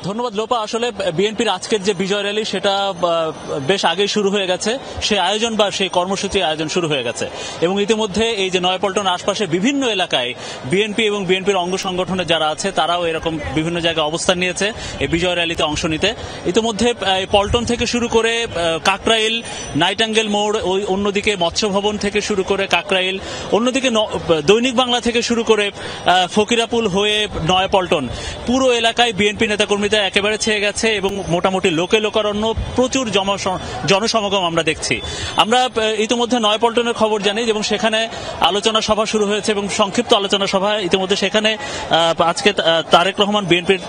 ধন্যবাদ লোপা। আসলে বিএনপির আজকের যে বিজয় র্যালি সেটা বেশ আগেই শুরু হয়ে গেছে। সেই আয়োজন বা সেই কর্মসূচি আয়োজন শুরু হয়ে গেছে এবং ইতিমধ্যে এই যে নয়াপল্টন আশপাশে বিভিন্ন এলাকায় বিএনপি এবং বিএনপির অঙ্গ সংগঠনের যারা আছে তারাও এরকম বিভিন্ন জায়গায় অবস্থান নিয়েছে এই বিজয় র্যালিতে অংশ নিতে। ইতিমধ্যে পল্টন থেকে শুরু করে কাকরাইল, নাইটাঙ্গেল মোড়, ওই অন্যদিকে মৎস্য ভবন থেকে শুরু করে কাকরাইল, অন্যদিকে দৈনিক বাংলা থেকে শুরু করে ফকিরাপুল হয়ে নয়াপল্টন, পুরো এলাকায় বিএনপি নেতাকর্মীদের একেবারে ছেয়ে গেছে এবং মোটামুটি লোকে লোকারণ্য, প্রচুর জনসমাগম আমরা দেখছি। আমরা ইতিমধ্যে নয়াপল্টনের খবর জানি এবং সেখানে আলোচনা সভা শুরু হয়েছে এবং সংক্ষিপ্ত আলোচনা সভা ইতিমধ্যে সেখানে আজকে তারেক রহমান, বিএনপির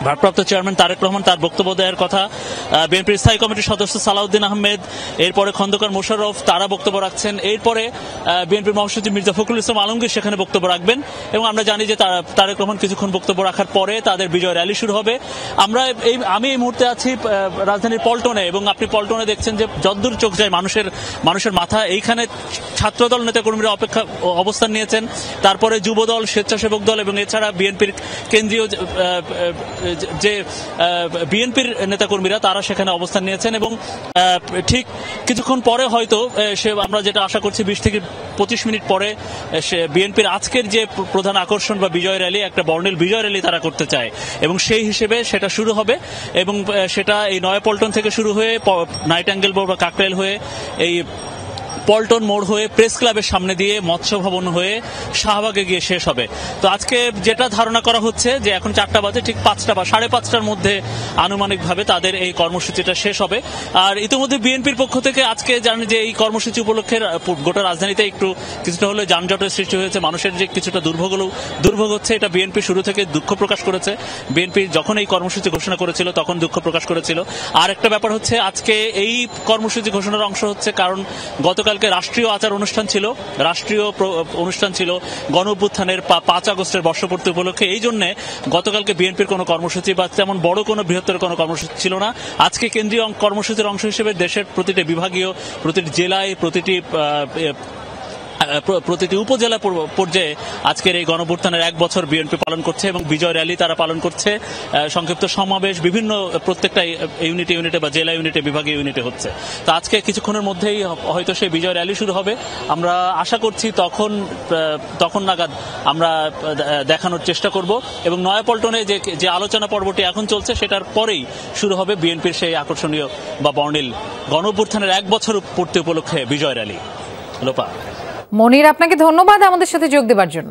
ভারপ্রাপ্ত চেয়ারম্যান তারেক রহমান তার বক্তব্য দেওয়ার কথা, বিএনপির স্থায়ী কমিটির সদস্য সালাউদ্দিন আহমেদ, এরপরে খন্দকার মোশাররফ তারা বক্তব্য রাখছেন, এরপরে বিএনপির মহাসচিব মির্জা ফখরুল ইসলাম আলমগীর সেখানে বক্তব্য রাখবেন এবং আমরা জানি যে তারেক রহমান কিছুক্ষণ বক্তব্য রাখার পরে তাদের বিজয় র্যালি শুরু হবে। আমি এই মুহূর্তে আছি রাজধানীর পল্টনে এবং আপনি পল্টনে দেখছেন যে যদ্দূর চোখ যায় মানুষের মাথা, এইখানে ছাত্রদল নেতাকর্মীরা অবস্থান নিয়েছেন, তারপরে যুবদল, স্বেচ্ছাসেবক দল এবং এছাড়া বিএনপির কেন্দ্রীয় যে বিএনপির নেতাকর্মীরা তারা সেখানে অবস্থান নিয়েছেন এবং ঠিক কিছুক্ষণ পরে হয়তো আমরা যেটা আশা করছি 20 থেকে 25 মিনিট পরে বিএনপির আজকের যে প্রধান আকর্ষণ বা বিজয় র্যালি, একটা বর্ণিল বিজয় র্যালি তারা করতে চায় এবং সেই হিসেবে সেটা শুরু হবে এবং সেটা এই নয়াপল্টন থেকে শুরু হয়ে নাইটাঙ্গেল মোড় বা কাকরাইল হয়ে এই পল্টন মোড় হয়ে প্রেস ক্লাবের সামনে দিয়ে মৎস্য ভবন হয়ে শাহবাগে গিয়ে শেষ হবে। তো আজকে যেটা ধারণা করা হচ্ছে যে এখন 4টা বাজে, ঠিক 5টা বা 5:30টার মধ্যে আনুমানিকভাবে তাদের এই কর্মসূচিটা শেষ হবে। আর ইতিমধ্যে বিএনপির পক্ষ থেকে আজকে জানেন যে এই কর্মসূচি উপলক্ষে গোটা রাজধানীতে কিছুটা হলে যানজটের সৃষ্টি হয়েছে, মানুষের যে কিছুটা দুর্ভোগ হচ্ছে, এটা বিএনপি শুরু থেকে দুঃখ প্রকাশ করেছে। বিএনপি যখন এই কর্মসূচি ঘোষণা করেছিল তখন দুঃখ প্রকাশ করেছিল। আর একটা ব্যাপার হচ্ছে আজকে এই কর্মসূচি ঘোষণার অংশ হচ্ছে কারণ গতকাল রাষ্ট্রীয় অনুষ্ঠান ছিল গণ অভ্যুত্থানের 5 আগস্টের বর্ষপূর্তি উপলক্ষে। এই জন্য গতকালকে বিএনপির কোনো কর্মসূচি বা তেমন বড় কোনো বৃহত্তর কোনো কর্মসূচি ছিল না। আজকে কেন্দ্রীয় কর্মসূচির অংশ হিসেবে দেশের প্রতিটি বিভাগীয়, প্রতিটি জেলায়, প্রতিটি উপজেলা পর্যায়ে আজকের এই গণঅভ্যুত্থানের 1 বছর বিএনপি পালন করছে এবং বিজয় র্যালি তারা পালন করছে। সংক্ষিপ্ত সমাবেশ বিভিন্ন প্রত্যেকটা ইউনিটে বা জেলা ইউনিটে, বিভাগীয় ইউনিটে হচ্ছে। তো আজকে কিছুক্ষণের মধ্যেই হয়তো সেই বিজয় র্যালি শুরু হবে। আমরা আশা করছি তখন নাগাদ আমরা দেখানোর চেষ্টা করব এবং নয়াপল্টনে যে আলোচনা পর্বটি এখন চলছে সেটার পরেই শুরু হবে বিএনপির সেই আকর্ষণীয় বা বর্ণিল গণঅভ্যুত্থানের 1 বছর পূর্তি উপলক্ষে বিজয় র্যালি। লোপা। মনির, আপনাকে ধন্যবাদ আমাদের সাথে যোগ দেওয়ার জন্য।